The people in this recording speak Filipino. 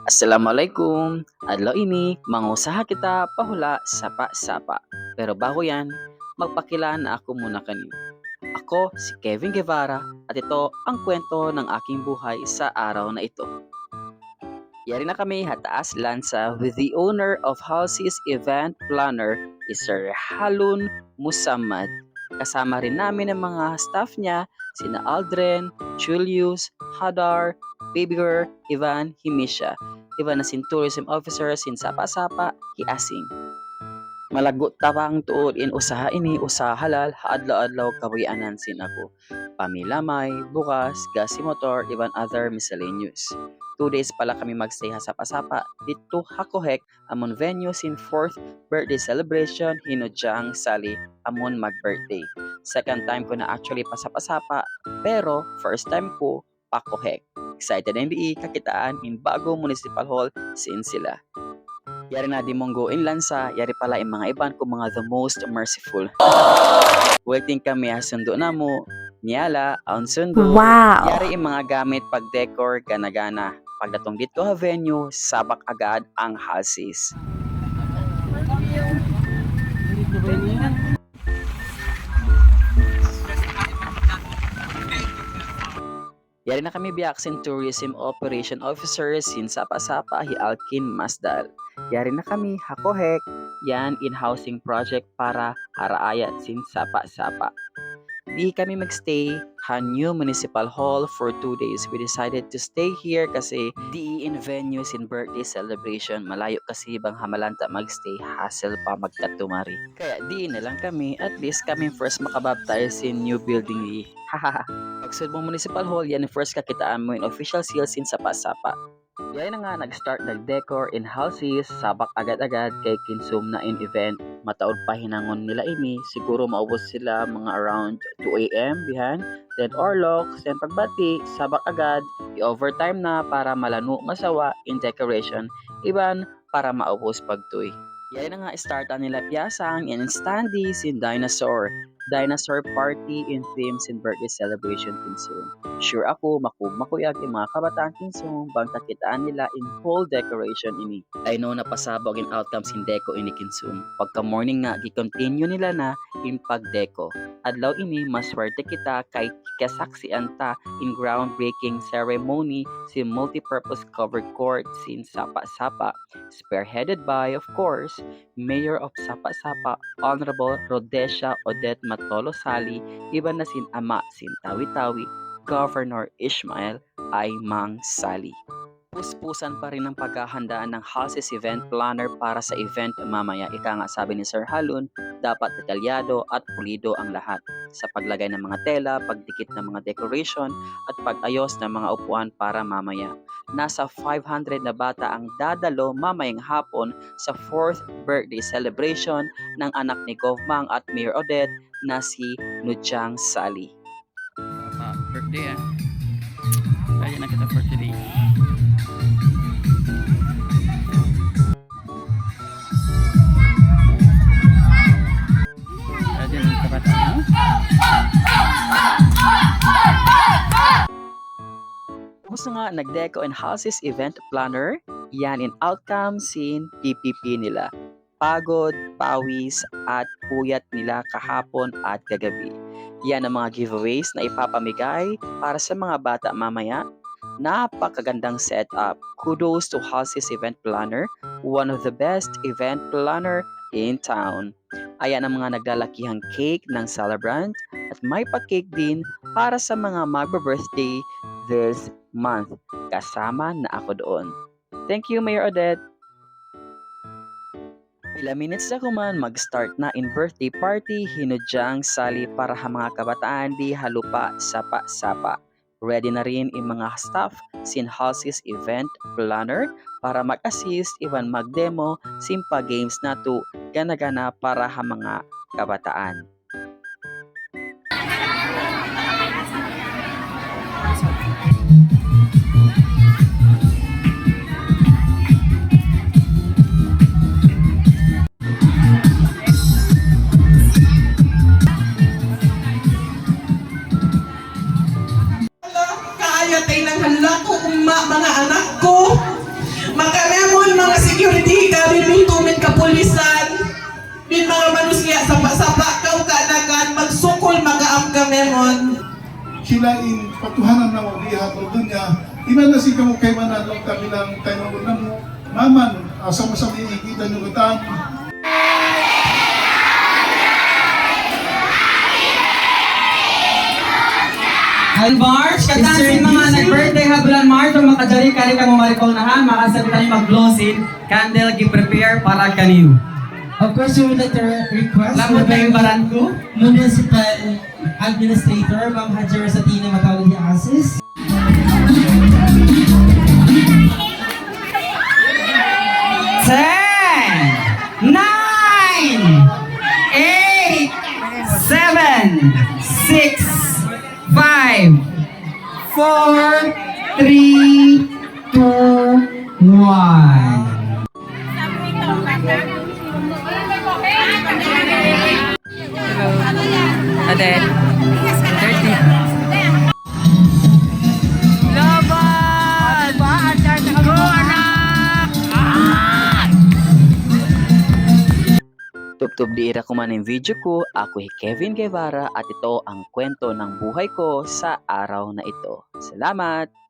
Assalamualaikum. Adlaw ini, mangusaha kita pahula sapa-sapa. Pero bago yan, magpakilaan na ako muna kanino. Ako si Kevin Guevara at ito ang kwento ng aking buhay sa araw na ito. Yari na kami hataas lansa with the owner of Halsey's event planner is Sir Halun Musammad. Kasama rin namin ang mga staff niya, sina Aldren, Julius, Hadar, Babyger, Ivan, Himisha. Ivan na sin tourism officer sin Sapa-Sapa, Kiasing. Malagot tawang tuod in usaha ini usaha halal haadlaw-adlaw kawianan sin ako. Pamilamay, bukas, gasi motor, even other miscellaneous. 2 days pala kami magstay ha Sapa-Sapa dito Hakohek amon venue sin 4th birthday celebration hinudyang sali amon mag-birthday. Second time ko na actually pa Sapa-Sapa pero first time ko Pakohek. Excited na hindi kakitaan in bago municipal hall sin sila. Yari na di mong go in lansa, yari pala yung mga iban ko mga the most merciful. Waiting kami sundo na mo, niyala, ang sundo. Wow! Yari yung mga gamit pag-decor, gana-gana. Pagdatong dito ha venue, sabak agad ang Halsey's. Yari na kami biyak sin Tourism Operation Officer sin Sapa-Sapa hi Alkin Masdal. Yari na kami Hakohek, yan in-housing project para haraayat sin Sapa-Sapa. Di kami magstay ha new municipal hall for 2 days. We decided to stay here kasi di in venues in birthday celebration. Malayo kasi bang hamalanta magstay, hassle pa magkatumari. Kaya di na lang kami, at least kami first makabaptize in new building di. Hahaha. Pagsud mo municipal hall, yan first kakitaan mo in official sales in Sapa-Sapa. Yan na nga, nag-start nag-decor in Halsey's, sabak agad-agad kay kinsum na in event. Mataod pa hinangon nila ini, siguro maubos sila mga around 2 AM bihan. Then orlok, then pagbati, sabak agad, i-overtime na para malano masawa in decoration, iban para maubos pagtuy. Yan na nga, startan nila piyasang in standees in dinosaur party in themes in birthday celebration kinsum. Sure ako, makuyag yung mga kabataan kinsum, bang kakitaan nila in whole decoration ini. I know na pasabog in outcomes in deco ini kinsum. Pagka morning nga, gi-continue nila na in pag-deco. Adlaw ini, maswerte kita kay kasaksian ta in groundbreaking ceremony si multi-purpose covered court sin Sapa-Sapa, spearheaded by, of course, Mayor of Sapa-Sapa, Honorable Rhodesia Odette Matolo Sali, iban na sin ama sin Tawi-Tawi, Governor Ishmael ay Mang Sali. Puspusan pa rin ang paghahandaan ng Halsey's event planner para sa event mamaya. Ika nga sabi ni Sir Halun, dapat detalyado at pulido ang lahat. Sa paglagay ng mga tela, pagdikit ng mga decoration, at pag-ayos ng mga upuan para mamaya. Nasa 500 na bata ang dadalo mamayang hapon sa 4th birthday celebration ng anak ni Govmang at Mayor Odette na si Nuchang Sali. Birthday Kaya na kita for today. Tapos nga, nag-deco and Halsey's event planner, yan in outcome sin PPP nila. Pagod, pawis, at puyat nila kahapon at kagabi. Yan ang mga giveaways na ipapamigay para sa mga bata mamaya. Napakagandang setup. Kudos to Halsey's event planner, one of the best event planner in town. Ayan ang mga naglalakihang cake ng celebrant at may pa-cake din para sa mga magbe-birthday this month. Kasama na ako doon. Thank you, Mayor Odette. Ilang minutes na kuman mag-start na in birthday party hinudyang sali para sa mga kabataan di halupa Sapa-Sapa. Ready na rin yung mga staff sin Halsey's event planner para mag-assist even mag-demo simpa games na to gana-gana para sa mga kabataan. Kaya tayo ng hala ko, mga anak ko. sila in patuhanan na mo diha o dunya ina na si kamo kay mananong kami lang tayo mo maman sama-sama ikita nyo gatam. March, katansin mga nag-birthday habulan March, kung makadali kari ka mo marikaunahan, makasabi tayo mag-blowsin, candle gi-prepare para kaniyo. Of course, we would like to request Lamot na yung baran ko. Municipal Administrator, Ma'am Hajara Satina Matawag ni Asis. Ten, 9, 8, 7, 6, 5, 4, 3, 2, 1. Ate, 30. Tubtub di ira ko man yung video ko, ako si Kevin Guevara at ito ang kwento ng buhay ko sa araw na ito. Salamat!